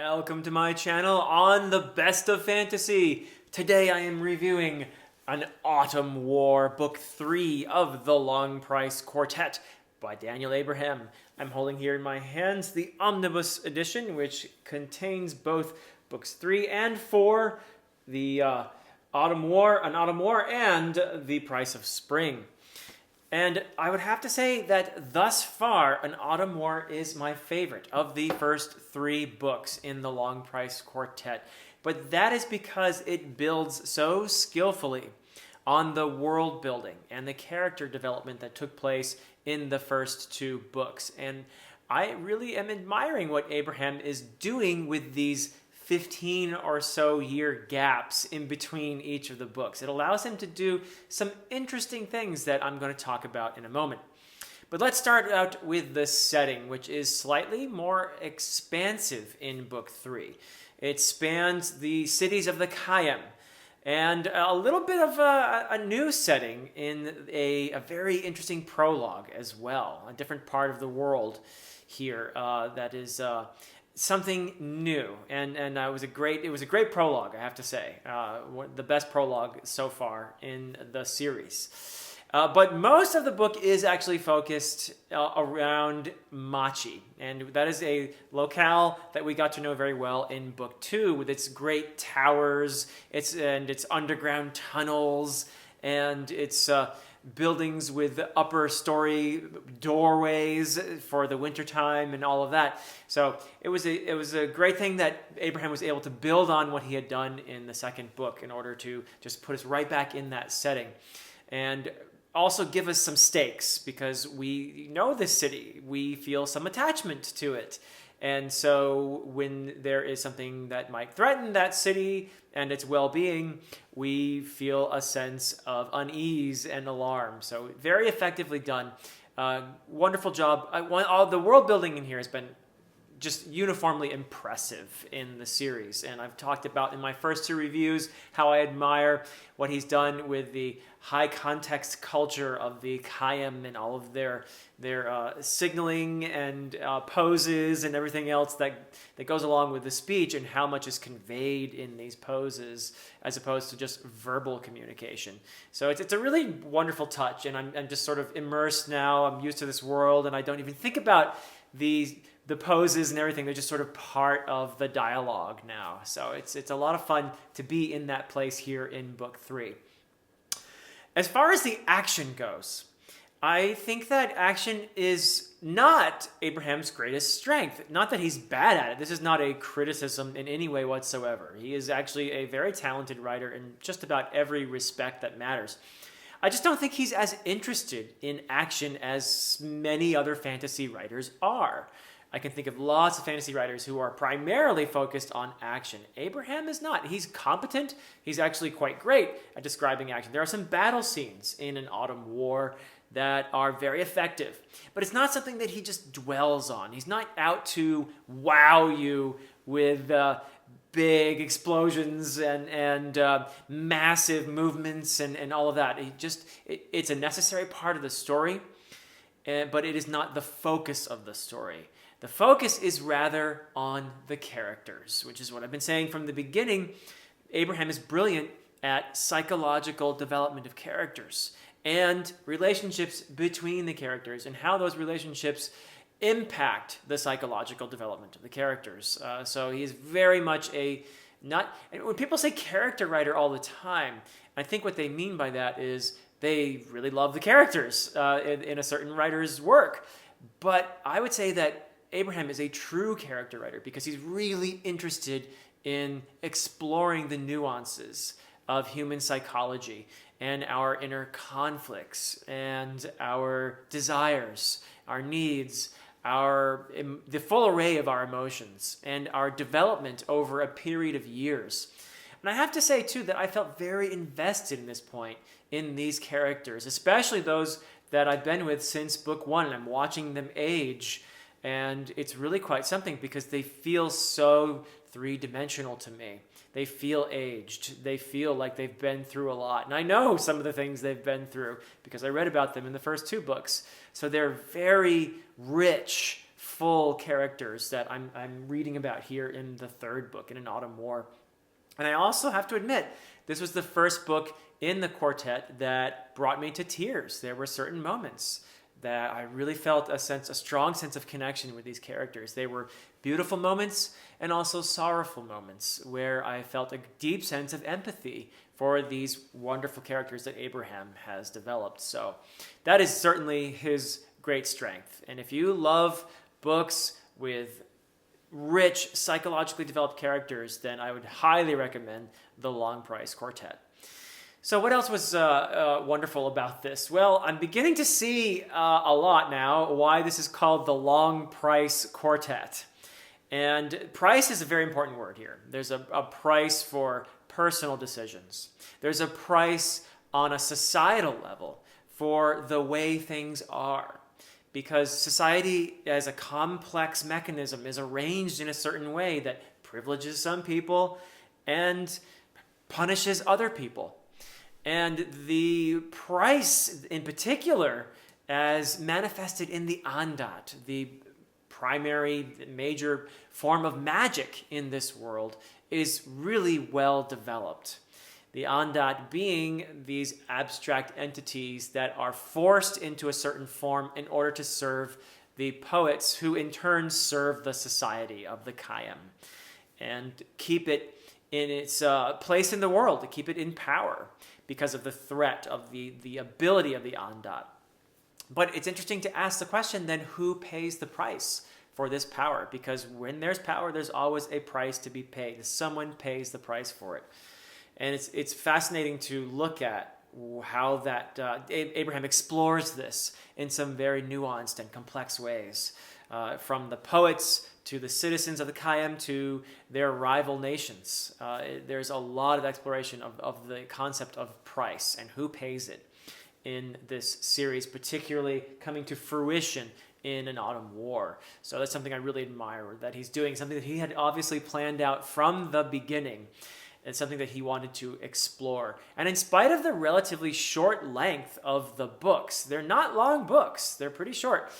Welcome to my channel on the best of fantasy. Today I am reviewing An Autumn War, Book 3 of the Long Price Quartet by Daniel Abraham. I'm holding here in my hands the Omnibus Edition, which contains both Books 3 and 4, the An Autumn War, and The Price of Spring. And I would have to say that thus far, An Autumn War is my favorite of the first 3 books in the Long Price Quartet. But that is because it builds so skillfully on the world building and the character development that took place in the first 2 books. And I really am admiring what Abraham is doing with these 15 or so year gaps in between each of the books. It allows him to do some interesting things that I'm going to talk about in a moment. But let's start out with the setting, which is slightly more expansive in Book 3. It spans the cities of the Khayyam, and a little bit of a new setting in a very interesting prologue as well, a different part of the world here that is something new, and it was a great prologue, I have to say, the best prologue so far in the series. But most of the book is actually focused around Machi, and that is a locale that we got to know very well in Book 2 with its great towers, its underground tunnels, and its buildings with upper story doorways for the wintertime and all of that. So it was a great thing that Abraham was able to build on what he had done in the second book in order to just put us right back in that setting. And also give us some stakes, because we know this city, we feel some attachment to it. And so when there is something that might threaten that city and its well-being, we feel a sense of unease and alarm. So very effectively done. Wonderful job. All the world building in here has been just uniformly impressive in the series. And I've talked about in my first 2 reviews how I admire what he's done with the high context culture of the Khayyam and all of their signaling and poses and everything else that goes along with the speech, and how much is conveyed in these poses as opposed to just verbal communication. So it's a really wonderful touch, and I'm just sort of immersed now. I'm used to this world, and I don't even think about the poses and everything. They're just sort of part of the dialogue now. So it's a lot of fun to be in that place here in Book 3. As far as the action goes, I think that action is not Abraham's greatest strength. Not that he's bad at it. This is not a criticism in any way whatsoever. He is actually a very talented writer in just about every respect that matters. I just don't think he's as interested in action as many other fantasy writers are. I can think of lots of fantasy writers who are primarily focused on action. Abraham is not. He's competent. He's actually quite great at describing action. There are some battle scenes in An Autumn War that are very effective, but it's not something that he just dwells on. He's not out to wow you with big explosions and massive movements and all of that. It's a necessary part of the story, but it is not the focus of the story. The focus is rather on the characters, which is what I've been saying from the beginning. Abraham is brilliant at psychological development of characters and relationships between the characters and how those relationships impact the psychological development of the characters. So he is very much and when people say character writer all the time, I think what they mean by that is they really love the characters in a certain writer's work. But I would say that Abraham is a true character writer because he's really interested in exploring the nuances of human psychology and our inner conflicts and our desires, our needs, the full array of our emotions and our development over a period of years. And I have to say, too, that I felt very invested in this point in these characters, especially those that I've been with since Book 1, and I'm watching them age. And it's really quite something because they feel so three-dimensional to me. They feel aged. They feel like they've been through a lot. And I know some of the things they've been through because I read about them in the first 2 books. So they're very rich full characters that I'm reading about here in the third book, in An Autumn War. And I also have to admit, this was the first book in the quartet that brought me to tears. There were certain moments that I really felt a strong sense of connection with these characters. They were beautiful moments and also sorrowful moments where I felt a deep sense of empathy for these wonderful characters that Abraham has developed. So that is certainly his great strength. And if you love books with rich, psychologically developed characters, then I would highly recommend the Long Price Quartet. So what else was wonderful about this? Well, I'm beginning to see a lot now why this is called the Long Price Quartet. And price is a very important word here. There's a price for personal decisions. There's a price on a societal level for the way things are. Because society as a complex mechanism is arranged in a certain way that privileges some people and punishes other people. And the price in particular, as manifested in the Andat, the primary major form of magic in this world, is really well developed. The Andat being these abstract entities that are forced into a certain form in order to serve the poets, who in turn serve the society of the Kayam and keep it in its place in the world, to keep it in power because of the threat of the ability of the Andat. But it's interesting to ask the question then, who pays the price for this power? Because when there's power, there's always a price to be paid. Someone pays the price for it. And it's fascinating to look at how that Abraham explores this in some very nuanced and complex ways, from the poets to the citizens of the Kayam to their rival nations. There's a lot of exploration of the concept of price and who pays it in this series, particularly coming to fruition in An Autumn War. So that's something I really admire that he's doing, something that he had obviously planned out from the beginning. It's something that he wanted to explore. And in spite of the relatively short length of the books, they're not long books, they're pretty short.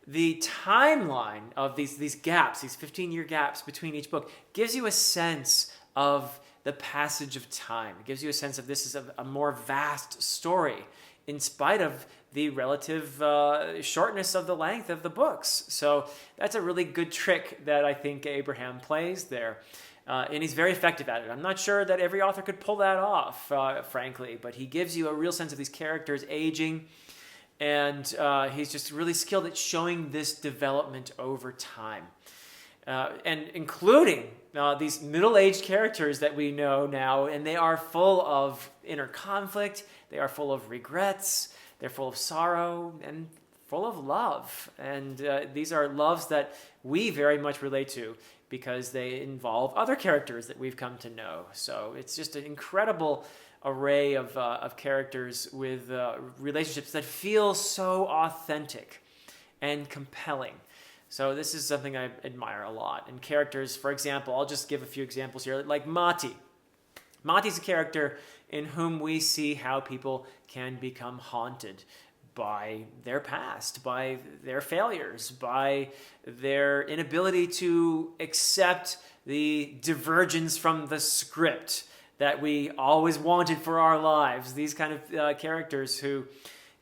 The timeline of these gaps, these 15-year gaps between each book, gives you a sense of the passage of time. It gives you a sense of this is a more vast story in spite of the relative shortness of the length of the books. So that's a really good trick that I think Abraham plays there. And he's very effective at it. I'm not sure that every author could pull that off, frankly, but he gives you a real sense of these characters aging, and he's just really skilled at showing this development over time. And including these middle-aged characters that we know now, and they are full of inner conflict, they are full of regrets, they're full of sorrow, and full of love. And these are loves that we very much relate to, because they involve other characters that we've come to know. So it's just an incredible array of characters with relationships that feel so authentic and compelling. So this is something I admire a lot. And characters, for example, I'll just give a few examples here, like Mati. Mati's a character in whom we see how people can become haunted by their past, by their failures, by their inability to accept the divergence from the script that we always wanted for our lives. These kind of characters who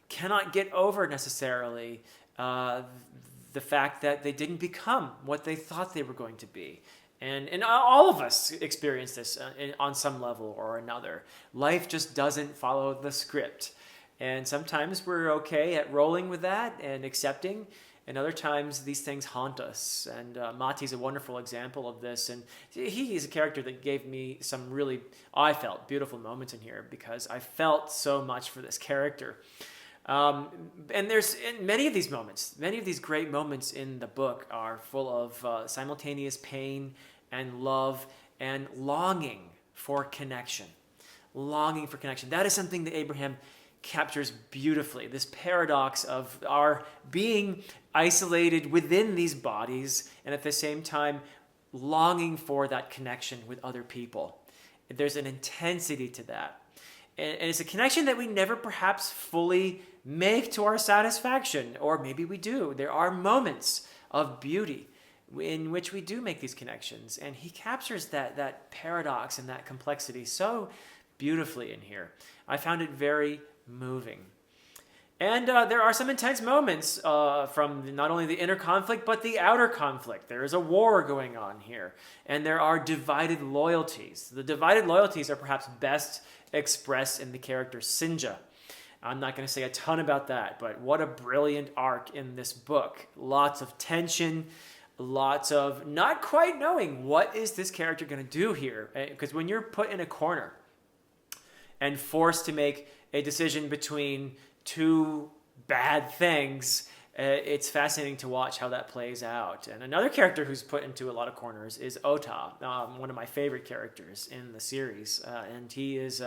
cannot get over necessarily the fact that they didn't become what they thought they were going to be. And all of us experience this on some level or another. Life just doesn't follow the script. And sometimes we're okay at rolling with that and accepting, and other times these things haunt us. And Mati's a wonderful example of this. And he's a character that gave me some really, I felt, beautiful moments in here, because I felt so much for this character. And there's many of these moments, many of these great moments in the book are full of simultaneous pain and love and longing for connection. Longing for connection. That is something that Abraham captures beautifully, this paradox of our being isolated within these bodies and at the same time longing for that connection with other people. There's an intensity to that. And it's a connection that we never perhaps fully make to our satisfaction, or maybe we do. There are moments of beauty in which we do make these connections. And he captures that paradox and that complexity so beautifully in here. I found it very moving. And there are some intense moments from not only the inner conflict, but the outer conflict. There is a war going on here, and there are divided loyalties. The divided loyalties are perhaps best expressed in the character Sinja. I'm not going to say a ton about that, but what a brilliant arc in this book. Lots of tension, lots of not quite knowing what is this character going to do here. Because when you're put in a corner and forced to make a decision between two bad things, it's fascinating to watch how that plays out. And another character who's put into a lot of corners is Ota, one of my favorite characters in the series. And he is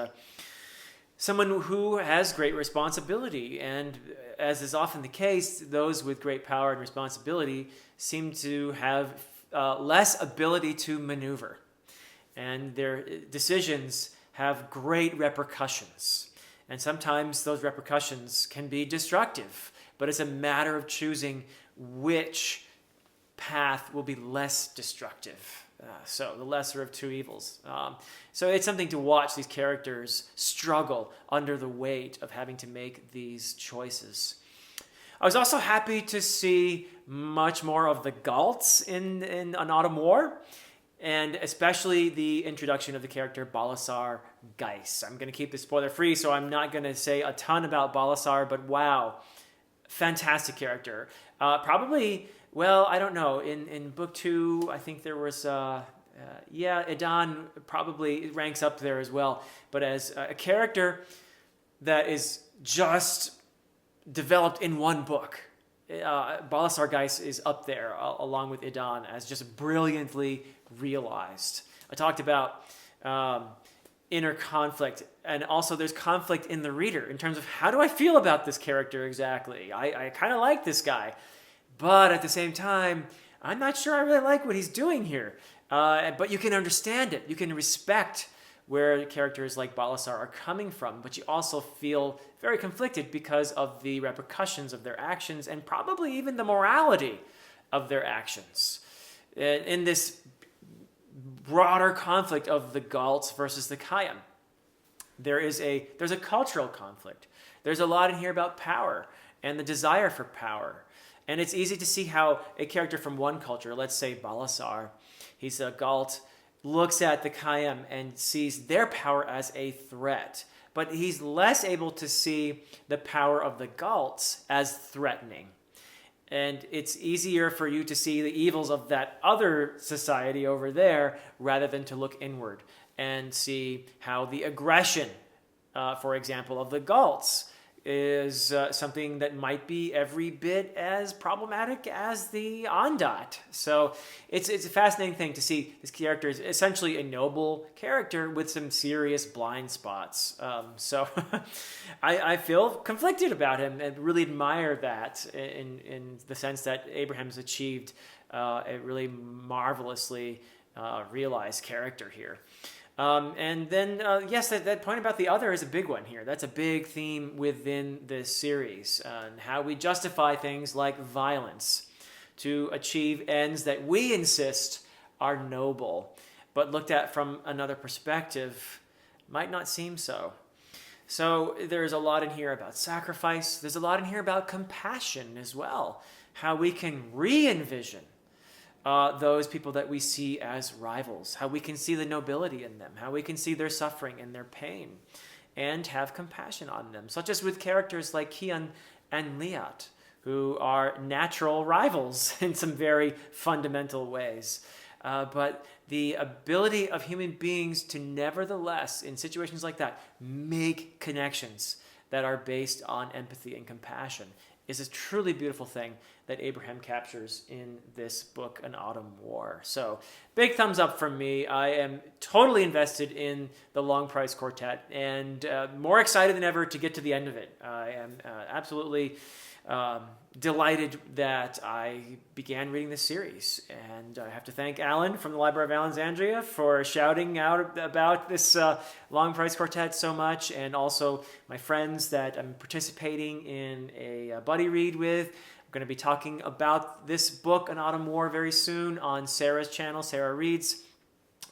someone who has great responsibility. And as is often the case, those with great power and responsibility seem to have less ability to maneuver. And their decisions have great repercussions. And sometimes those repercussions can be destructive, but it's a matter of choosing which path will be less destructive. So the lesser of two evils. So it's something to watch these characters struggle under the weight of having to make these choices. I was also happy to see much more of the Galts in An Autumn War, and especially the introduction of the character Balasar Geiss. I'm going to keep this spoiler-free, so I'm not going to say a ton about Balasar, but wow, fantastic character. Probably, well, I don't know, in book 2, I think there was, Edan probably ranks up there as well, but as a character that is just developed in one book, Balasar Geiss is up there along with Edan as just brilliantly realized. I talked about inner conflict, and also there's conflict in the reader in terms of how do I feel about this character exactly. I kind of like this guy, but at the same time, I'm not sure I really like what he's doing here. But you can understand it. You can respect where characters like Balasar are coming from, but you also feel very conflicted because of the repercussions of their actions and probably even the morality of their actions. In this broader conflict of the Galts versus the Kayam, there's a cultural conflict. There's a lot in here about power and the desire for power. And it's easy to see how a character from one culture, let's say Balasar, he's a Galt, looks at the Kayam and sees their power as a threat. But he's less able to see the power of the Galts as threatening. And it's easier for you to see the evils of that other society over there rather than to look inward and see how the aggression, for example, of the Galts is something that might be every bit as problematic as the Ondat. So it's a fascinating thing to see this character is essentially a noble character with some serious blind spots. So I feel conflicted about him and really admire that in the sense that Abraham's achieved a really marvelously realized character here. And then, yes, that point about the other is a big one here. That's a big theme within this series, and how we justify things like violence to achieve ends that we insist are noble, but looked at from another perspective might not seem so. So there's a lot in here about sacrifice. There's a lot in here about compassion as well, how we can re-envision those people that we see as rivals, how we can see the nobility in them, how we can see their suffering and their pain, and have compassion on them, such as with characters like Kian and Liat, who are natural rivals in some very fundamental ways. But the ability of human beings to nevertheless, in situations like that, make connections that are based on empathy and compassion is a truly beautiful thing that Abraham captures in this book, An Autumn War. So, big thumbs up from me. I am totally invested in the Long Price Quartet and more excited than ever to get to the end of it. I am absolutely delighted that I began reading this series. And I have to thank Alan from the Library of Alexandria for shouting out about this Long Price Quartet so much, and also my friends that I'm participating in a buddy read with. We're going to be talking about this book, An Autumn War, very soon on Sarah's channel, Sarah Reads.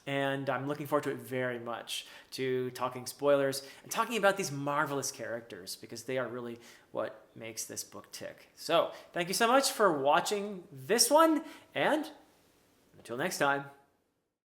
And I'm looking forward to it very much, to talking spoilers and talking about these marvelous characters, because they are really what makes this book tick. So thank you so much for watching this one, and until next time.